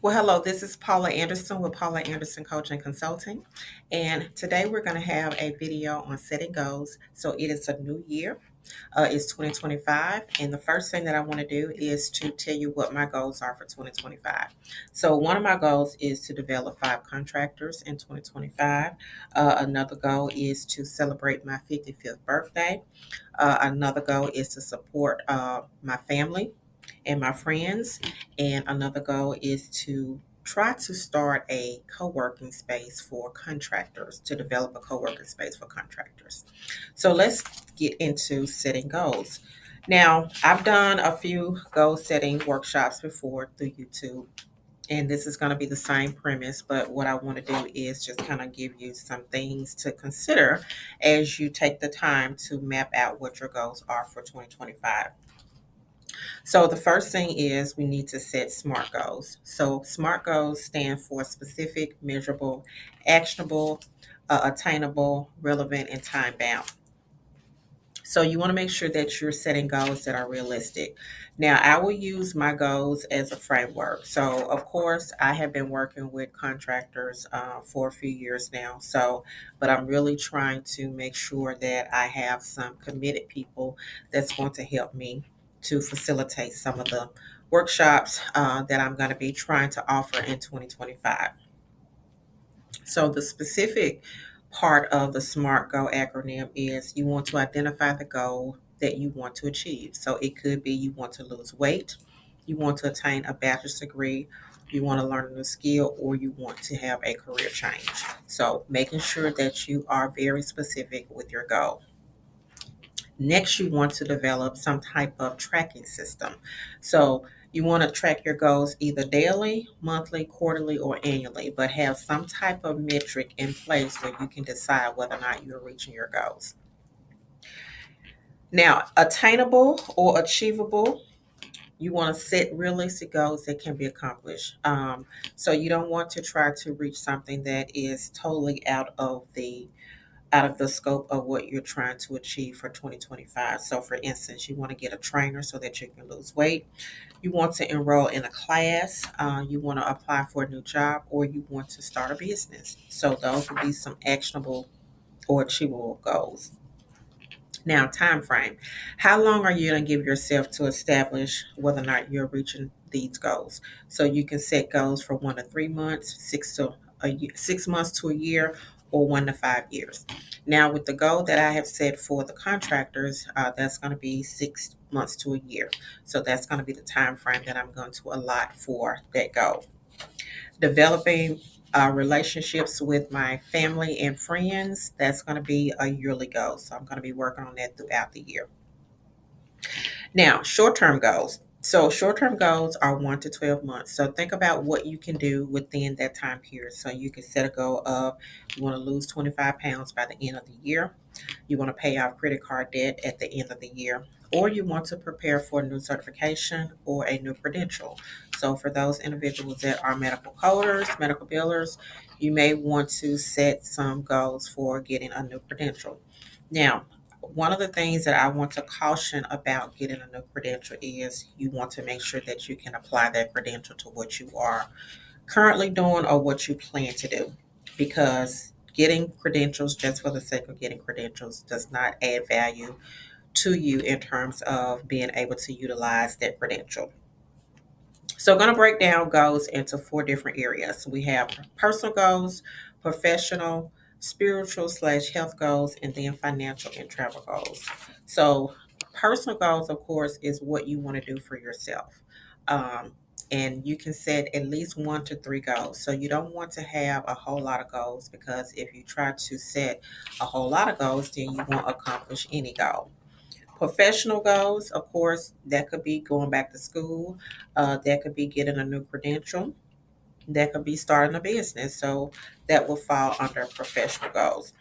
Well, hello, this is Paula Anderson with Paula Anderson Coaching Consulting. And today we're going to have a video on setting goals. So it is a new year, it's 2025. And the first thing that I want to do is to tell you what my goals are for 2025. So one of my goals is to develop 5 contractors in 2025. Another goal is to celebrate my 55th birthday. Another goal is to support my family and my friends. And another goal is to try to start a co-working space for contractors, to develop a co-working space for contractors. So let's get into setting goals. Now, I've done a few goal setting workshops before through YouTube, and this is going to be the same premise, but what I want to do is just kind of give you some things to consider as you take the time to map out what your goals are for 2025. So the first thing is we need to set SMART goals. So SMART goals stand for specific, measurable, actionable, attainable, relevant, and time bound. So you want to make sure that you're setting goals that are realistic. Now, I will use my goals as a framework. So, of course, I have been working with contractors for a few years now. But I'm really trying to make sure that I have some committed people that's going to help me to facilitate some of the workshops that I'm going to be trying to offer in 2025. So the specific part of the SMART goal acronym is you want to identify the goal that you want to achieve. So it could be you want to lose weight, you want to attain a bachelor's degree, you want to learn a new skill, or you want to have a career change. So making sure that you are very specific with your goal. Next, you want to develop some type of tracking system. So you want to track your goals either daily, monthly, quarterly, or annually, but have some type of metric in place where you can decide whether or not you're reaching your goals. Now, attainable or achievable, you want to set realistic goals that can be accomplished. So you don't want to try to reach something that is totally out of the scope of what you're trying to achieve for 2025. So, for instance, you want to get a trainer so that you can lose weight. You want to enroll in a class. You want to apply for a new job, or you want to start a business. So, those would be some actionable or achievable goals. Now, time frame. How long are you going to give yourself to establish whether or not you're reaching these goals? So you can set goals for 1 to 3 months, 6 months to a year, or 1 to 5 years. Now, with the goal that I have set for the contractors, that's going to be 6 months to a year. So that's going to be the time frame that I'm going to allot for that goal. Developing relationships with my family and friends, that's going to be a yearly goal. So I'm going to be working on that throughout the year. Now, short term goals. So, short term goals are 1 to 12 months. So, think about what you can do within that time period. So, you can set a goal of you want to lose 25 pounds by the end of the year. You want to pay off credit card debt at the end of the year, or you want to prepare for a new certification or a new credential. So, for those individuals that are medical coders, medical billers, you may want to set some goals for getting a new credential. Now, one of the things that I want to caution about getting a new credential is you want to make sure that you can apply that credential to what you are currently doing or what you plan to do. Because getting credentials just for the sake of getting credentials does not add value to you in terms of being able to utilize that credential. So, I'm going to break down goals into 4 different areas. We have personal goals, professional, spiritual/health goals, and then financial and travel goals. So, personal goals, of course, is what you want to do for yourself. Um, and you can set at least 1 to 3 goals. So, you don't want to have a whole lot of goals because if you try to set a whole lot of goals, then you won't accomplish any goal. Professional goals, of course, that could be going back to school, that could be getting a new credential, that could be starting a business. So that will fall under professional goals.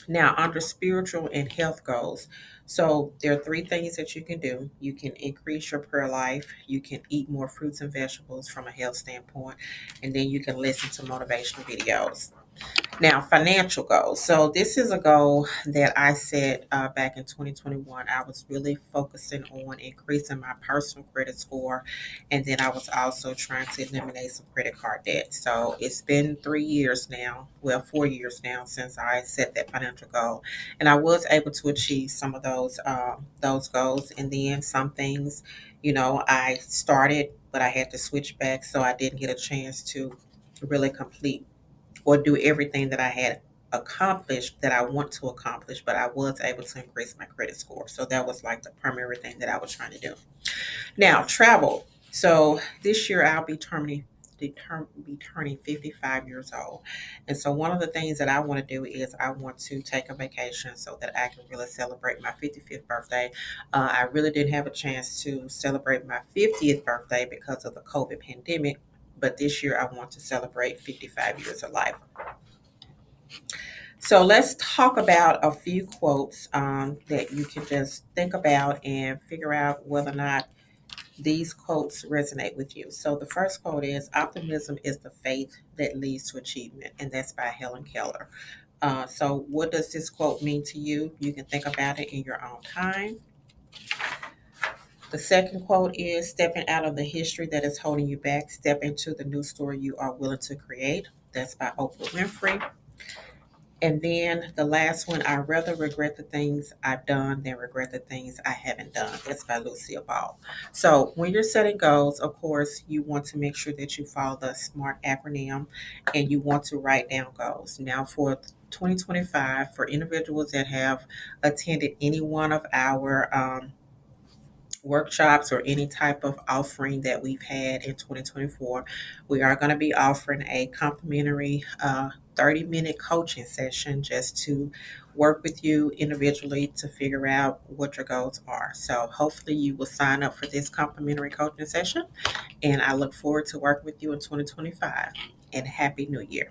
Now, under spiritual and health goals, so there are 3 things that you can do. You can increase your prayer life, you can eat more fruits and vegetables from a health standpoint, and then you can listen to motivational videos. Now, financial goals. So, this is a goal that I set back in 2021. I was really focusing on increasing my personal credit score, and then I was also trying to eliminate some credit card debt. So, it's been 3 years now, well, 4 years now since I set that financial goal, and I was able to achieve some of those goals, and then some things, I started, but I had to switch back, so I didn't get a chance to really complete or do everything that I had accomplished that I want to accomplish, but I was able to increase my credit score. So that was like the primary thing that I was trying to do. Now, travel. So this year I'll be turning 55 years old. And so one of the things that I want to do is I want to take a vacation so that I can really celebrate my 55th birthday. I really didn't have a chance to celebrate my 50th birthday because of the COVID pandemic. But this year I want to celebrate 55 years of life. So let's talk about a few quotes that you can just think about and figure out whether or not these quotes resonate with you. So the first quote is optimism is the faith that leads to achievement, and that's by Helen Keller. So what does this quote mean to you? You can think about it in your own time. The second quote is stepping out of the history that is holding you back, step into the new story you are willing to create. That's by Oprah Winfrey. And then the last one, I rather regret the things I've done than regret the things I haven't done. That's by Lucille Ball. So when you're setting goals, of course, you want to make sure that you follow the SMART acronym and you want to write down goals. Now for 2025, for individuals that have attended any one of our workshops or any type of offering that we've had in 2024, we are going to be offering a complimentary 30-minute coaching session just to work with you individually to figure out what your goals are. So hopefully you will sign up for this complimentary coaching session, and I look forward to working with you in 2025. And Happy New Year.